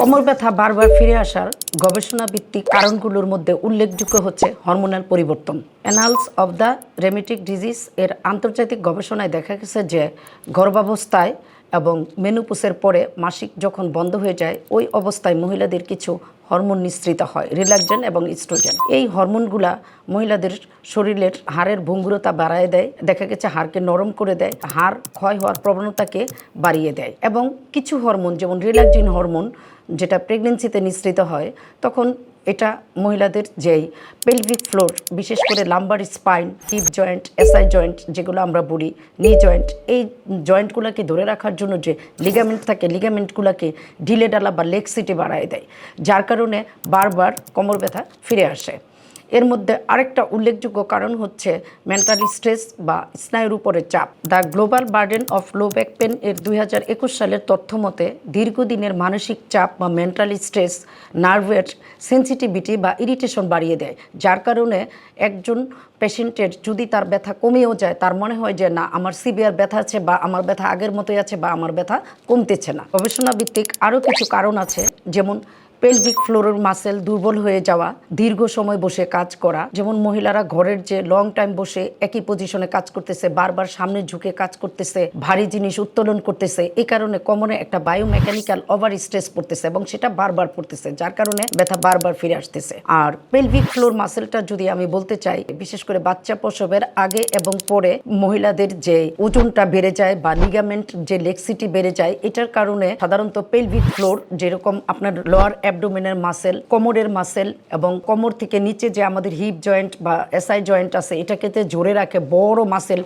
কোমর ব্যথা বারবার ফিরে আসার গবেষণা ভিত্তিক কারণগুলোর মধ্যে উল্লেখযোগ্য হচ্ছে হরমোনাল পরিবর্তন। অ্যানালস অব দ্য রেমেটিক ডিজিজ এর আন্তর্জাতিক গবেষণায় দেখা গেছে যে গর্ভাবস্থায় এবং মেনোপজের পরে মাসিক যখন বন্ধ হয়ে যায় ওই অবস্থায় মহিলাদের কিছু হরমোন নিঃসৃত হয়, রিল্যাক্সেন এবং ইস্ট্রোজেন। এই হরমোনগুলা মহিলাদের শরীরের হাড়ের ভঙ্গুরতা বাড়ায় দেয়, দেখা গেছে হাড়কে নরম করে দেয়, হাড় ক্ষয় হওয়ার প্রবণতাকে বাড়িয়ে দেয়। এবং কিছু হরমোন যেমন রিল্যাক্সিন হরমোন যেটা প্রেগনেন্সিতে নিঃসৃত হয়, তখন এটা মহিলাদের যেই পেলভিক ফ্লোর, বিশেষ করে lumber spine, hip joint, SI joint যেগুলো আমরা বলি, নি জয়েন্ট, এই জয়েন্টগুলোকে ধরে রাখার জন্য যে লিগামেন্ট থাকে, লিগামেন্টগুলোকে ঢিলে ডালা বা লেক্সিটি বাড়ায় দেয়, যার কারণে বারবার কোমর ব্যথা ফিরে আসে। এর মধ্যে আরেকটা উল্লেখযোগ্য কারণ হচ্ছে মেন্টাল স্ট্রেস বা স্নায়ুর উপরে চাপ। The global burden of low back pain এর 2021 সালের তথ্য মতে দীর্ঘদিনের মানসিক চাপ বা মেন্টাল স্ট্রেস নার্ভের সেন্সিটিভিটি বা ইরিটেশন বাড়িয়ে দেয়, যার কারণে একজন পেশেন্টের যদি তার ব্যথা কমেও যায়, তার মনে হয় যে না, আমার সিভিয়ার ব্যথা আছে বা আমার ব্যথা আগের মতোই আছে বা আমার ব্যথা কমতেছে না। গবেষণা ভিত্তিক আরও কিছু কারণ আছে, যেমন পেলভিক ফ্লোরের মাসেল দুর্বল হয়ে যাওয়া, দীর্ঘ সময় বসে কাজ করা, যেমন মহিলারা ঘরের যে লং টাইম বসে একই পজিশনে কাজ করতেছে, বারবার সামনে ঝুঁকে কাজ করতেছে, ভারী জিনিস উত্তোলন করতেছে, এই কারণে কোমরে একটা বায়োমেকানিক্যাল ওভার স্ট্রেস পড়তেছে এবং সেটা বারবার পড়তেছে, যার কারণে ব্যথা বারবার ফিরে আসতেছে। আর পেলভিক ফ্লোর মাসেলটা যদি আমি বলতে চাই, বিশেষ করে বাচ্চা প্রসবের আগে এবং পরে মহিলাদের যে ওজনটা বেড়ে যায় বা লিগামেন্ট যে লেক্সিটি বেড়ে যায়, এটার কারণে সাধারণত পেলভিক ফ্লোর যেরকম আপনার লোয়ার অ্যাবডোমেনের মাসেল, কোমরের মাসেল এবং কোমর থেকে নিচে যে আমাদের হিপ জয়েন্ট বা এসআই জয়েন্ট আছে, এটাকে জোরে রাখে বড় মাসেল,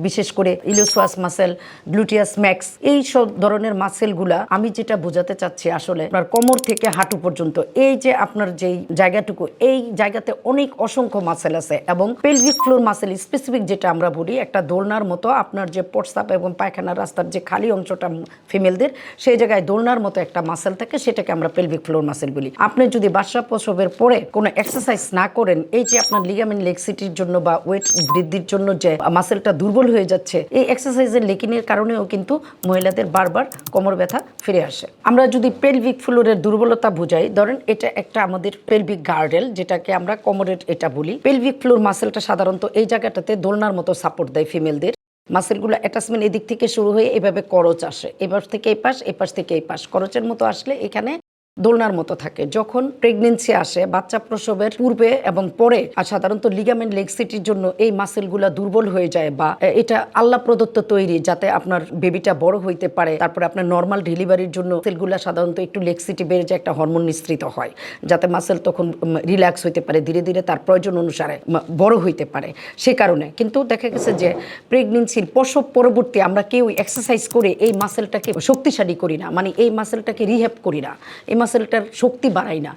বিশেষ করে ইলিওসাস মাসেল, গ্লুটিয়াস ম্যাক্স, এই সব ধরনের মাসেলগুলা আমি যেটা বোঝাতে চাচ্ছি আসলে আপনার কোমর থেকে হাঁটু পর্যন্ত এই যে আপনার যেই জায়গাটুকু, এই জায়গাতে অনেক অসংখ্য মাসেল আছে। এবং পেলভিক ফ্লোর মাসেল স্পেসিফিক যেটা আমরা বলি, একটা দোলনার মতো আপনার যে প্রস্রাব এবং পায়খানার রাস্তার যে খালি অংশটা ফিমেলদের, সেই জায়গায় দোলনার মতো একটা মাসেল থাকে, সেটাকে আমরা পেলভিক ফ্লোর মাসেল বলি। আপনি যদি বাচ্চা প্রসবের পরে কোনো এক্সারসাইজ না করেন, এই যে আপনার লিগামেন্ট লেক্সিটির জন্য বা ওয়েট বৃদ্ধির জন্য যে মাসেলটা দুর্বল হয়ে যাচ্ছে, এই এক্সারসাইজের লেকিনের কারণেও কিন্তু মহিলাদের বারবার কোমর ব্যথা ফিরে আসে। আমরা যদি পেলভিক ফ্লোরের দুর্বলতা বুঝাই, ধরেন এটা একটা আমাদের পেলভিক গার্ডেল, যেটাকে আমরা কোমরের এটা বলি। পেলভিক ফ্লোর মাসেলটা সাধারণত এই জায়গাটাতে দোলনার মতো সাপোর্ট দেয় ফিমেলদের। মাসেলগুলো অ্যাটাচমেন্ট এদিক থেকে শুরু হয়ে এভাবে করচ আসে, এপাশ থেকে এই পাশ, এপাশ থেকে এই পাশ, করচের মতো আসলে এখানে দোলনার মতো থাকে। যখন প্রেগনেন্সি আসে, বাচ্চা প্রসবের পূর্বে এবং পরে, আর সাধারণত লিগামেন্ট লেক্সিটির জন্য এই মাসেলগুলা দুর্বল হয়ে যায়, বা এটা আল্লাহ প্রদত্ত তৈরি যাতে আপনার বেবিটা বড় হইতে পারে। তারপরে আপনার নর্মাল ডেলিভারির জন্য মাসেলগুলা সাধারণত একটু লেক্সিটি বেড়ে যায়, একটা হরমোন নিঃসৃত হয় যাতে মাসেল তখন রিল্যাক্স হইতে পারে, ধীরে ধীরে তার প্রয়োজন অনুসারে বড় হইতে পারে। সে কারণে কিন্তু দেখা গেছে যে প্রেগনেন্সির প্রসব পরবর্তী আমরা কেউ এক্সারসাইজ করে এই মাসেলটাকে শক্তিশালী করি না, মানে এই মাসেলটাকে রিহ্যাব করি না, এই মাসেলটার শক্তি বাড়াই না,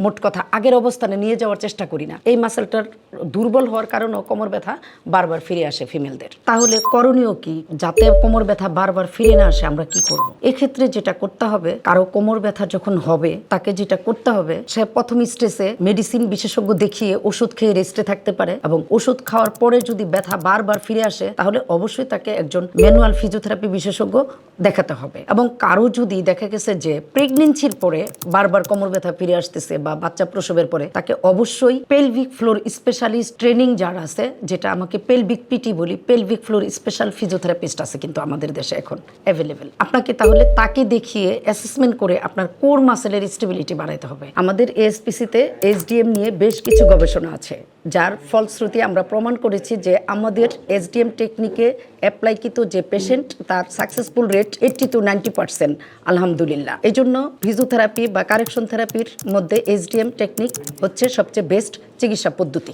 মোট কথা আগের অবস্থানে নিয়ে যাওয়ার চেষ্টা করি না। এই মাসেলটার দুর্বল হওয়ার কারণেও কোমর ব্যথা বারবার ফিরে আসে ফিমেলদের। তাহলে করণীয় কি, যাতে কোমর ব্যথা বারবার ফিরে না আসে আমরা কি করব? এক্ষেত্রে যেটা করতে হবে, কারো কোমর ব্যথা যখন হবে তাকে যেটা করতে হবে, সে প্রথম স্টেজে মেডিসিন বিশেষজ্ঞ দেখিয়ে ওষুধ খেয়ে রেস্টে থাকতে পারে, এবং ওষুধ খাওয়ার পরে যদি ব্যথা বারবার ফিরে আসে তাহলে অবশ্যই তাকে একজন ম্যানুয়াল ফিজিওথেরাপি বিশেষজ্ঞ দেখাতে হবে। এবং কারো যদি দেখা গেছে যে প্রেগনেন্সির পরে বারবার কোমর ব্যথা ফিরে আসতেছে বা বাচ্চা প্রসবের পরে, তাকে অবশ্যই পেলভিক ফ্লোর স্পেশালিস্ট ট্রেনিং যারা আছে, যেটা আমাকে পেলভিক পিটি বলি, পেলভিক ফ্লোর স্পেশাল ফিজিওথেরাপিস্ট আছে কিন্তু আমাদের দেশে এখন অ্যাভেলেবেল। আপনাকে তাহলে তাকে দেখিয়ে অ্যাসেসমেন্ট করে আপনার কোর মাসেলের স্টেবিলিটি বাড়াইতে হবে। আমাদের এএসপিসিতে এসডিএম নিয়ে বেশ কিছু গবেষণা আছে, যার ফলশ্রুতি আমরা প্রমাণ করেছি যে আমাদের এসডিএম টেকনিকে অ্যাপ্লাইকৃত যে পেশেন্ট, তার সাকসেসফুল রেট 80 to 90%, আলহামদুলিল্লাহ। এই জন্য ফিজিওথেরাপি বা কারেকশন থেরাপির মধ্যে এসডিএম টেকনিক হচ্ছে সবচেয়ে বেস্ট চিকিৎসা পদ্ধতি।